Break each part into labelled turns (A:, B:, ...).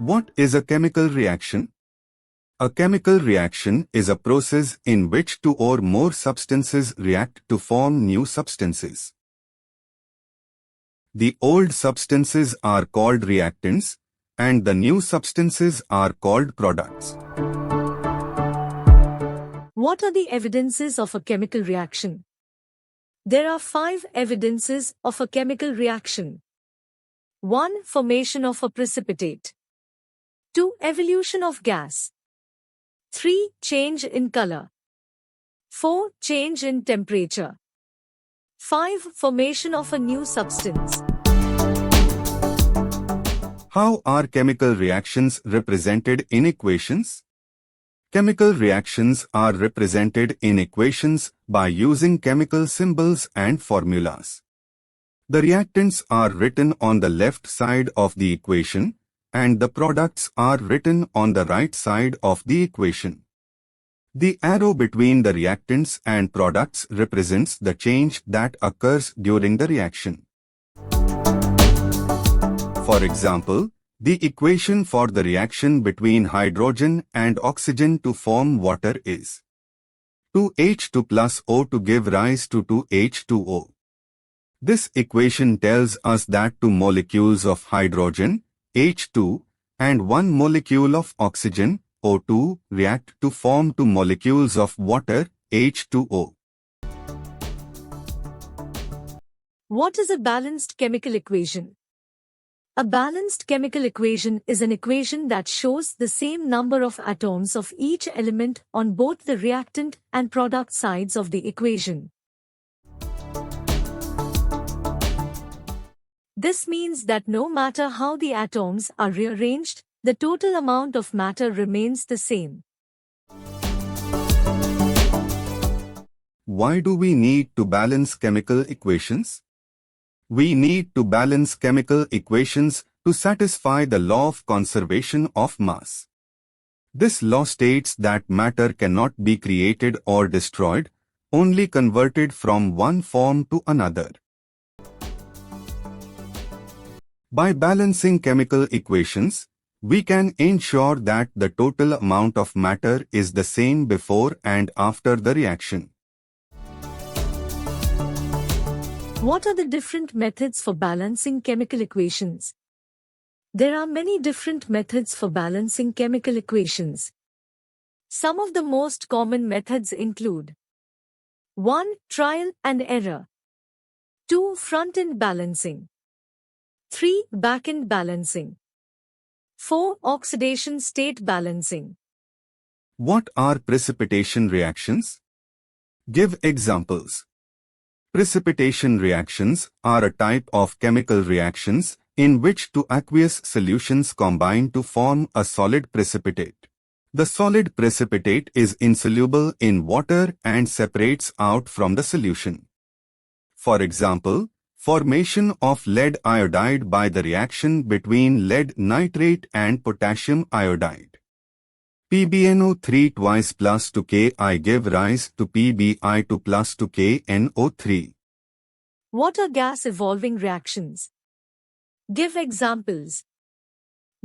A: What is a chemical reaction? A chemical reaction is a process in which two or more substances react to form new substances. The old substances are called reactants, and the new substances are called products.
B: What are the evidences of a chemical reaction? There are 5 evidences of a chemical reaction. 1. Formation of a precipitate. 2. Evolution of gas. 3. Change in color. 4. Change in temperature. 5. Formation of a new substance.
A: How are chemical reactions represented in equations? Chemical reactions are represented in equations by using chemical symbols and formulas. The reactants are written on the left side of the equation, and the products are written on the right side of the equation. The arrow between the reactants and products represents the change that occurs during the reaction. For example, the equation for the reaction between hydrogen and oxygen to form water is 2H2 plus O to give rise to 2H2O. This equation tells us that 2 molecules of hydrogen, H2, and 1 molecule of oxygen, O2, react to form 2 molecules of water, H2O.
B: What is a balanced chemical equation? A balanced chemical equation is an equation that shows the same number of atoms of each element on both the reactant and product sides of the equation. This means that no matter how the atoms are rearranged, the total amount of matter remains the same.
A: Why do we need to balance chemical equations? We need to balance chemical equations to satisfy the law of conservation of mass. This law states that matter cannot be created or destroyed, only converted from one form to another. By balancing chemical equations, we can ensure that the total amount of matter is the same before and after the reaction.
B: What are the different methods for balancing chemical equations? There are many different methods for balancing chemical equations. Some of the most common methods include 1. Trial and error. 2. Front-end balancing. 3. Back-end balancing. 4. Oxidation state balancing.
A: What are precipitation reactions? Give examples. Precipitation reactions are a type of chemical reactions in which two aqueous solutions combine to form a solid precipitate. The solid precipitate is insoluble in water and separates out from the solution. For example, formation of lead iodide by the reaction between lead nitrate and potassium iodide. PbNO3 twice plus 2Ki give rise to PbI2 plus 2KNO3.
B: What are gas evolving reactions? Give examples.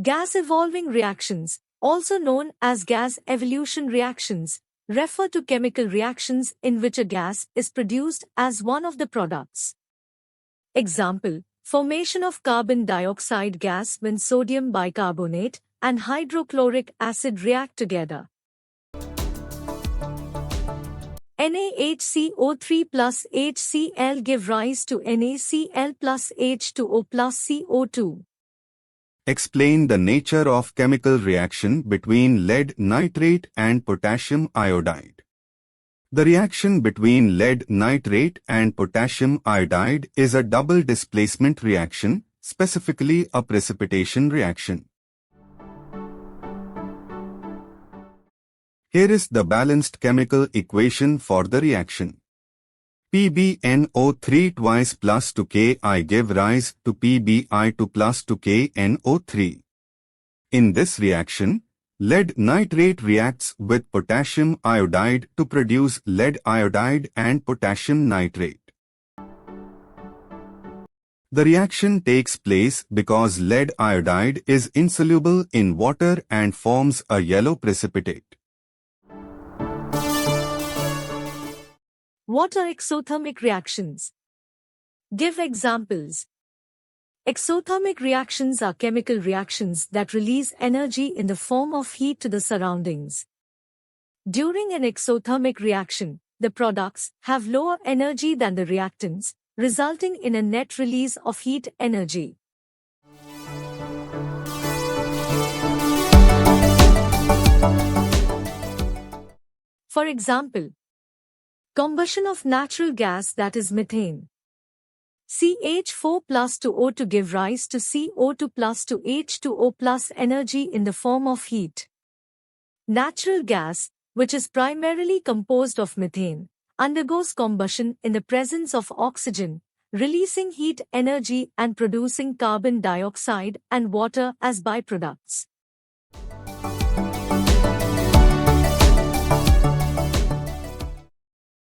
B: Gas evolving reactions, also known as gas evolution reactions, refer to chemical reactions in which a gas is produced as one of the products. Example, formation of carbon dioxide gas when sodium bicarbonate and hydrochloric acid react together. NaHCO3 plus HCl give rise to NaCl plus H2O plus CO2.
A: Explain the nature of chemical reaction between lead nitrate and potassium iodide. The reaction between lead nitrate and potassium iodide is a double displacement reaction, specifically a precipitation reaction. Here is the balanced chemical equation for the reaction. PbNO3 twice plus 2Ki give rise to PbI2 plus 2KNO3. In this reaction, lead nitrate reacts with potassium iodide to produce lead iodide and potassium nitrate. The reaction takes place because lead iodide is insoluble in water and forms a yellow precipitate.
B: What are exothermic reactions? Give examples. Exothermic reactions are chemical reactions that release energy in the form of heat to the surroundings. During an exothermic reaction, the products have lower energy than the reactants, resulting in a net release of heat energy. For example, combustion of natural gas, that is methane. CH4 plus to O to give rise to CO2 plus to H2O plus energy in the form of heat. Natural gas, which is primarily composed of methane, undergoes combustion in the presence of oxygen, releasing heat energy and producing carbon dioxide and water as byproducts.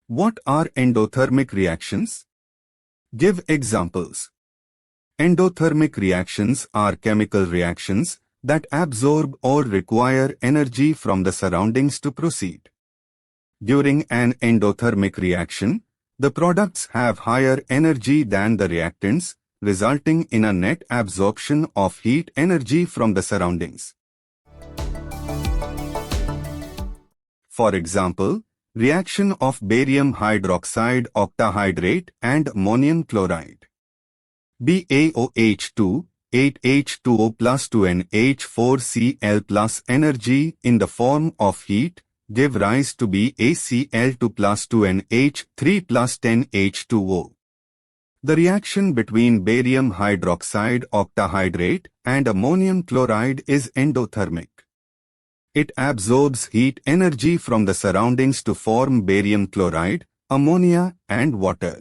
A: What are endothermic reactions? Give examples. Endothermic reactions are chemical reactions that absorb or require energy from the surroundings to proceed. During an endothermic reaction, the products have higher energy than the reactants, resulting in a net absorption of heat energy from the surroundings. For example, reaction of barium hydroxide octahydrate and ammonium chloride. BaOH2, 8H2O plus 2NH4Cl plus energy in the form of heat give rise to BaCl2 plus 2NH3 plus 10H2O. The reaction between barium hydroxide octahydrate and ammonium chloride is endothermic. It absorbs heat energy from the surroundings to form barium chloride, ammonia, and water.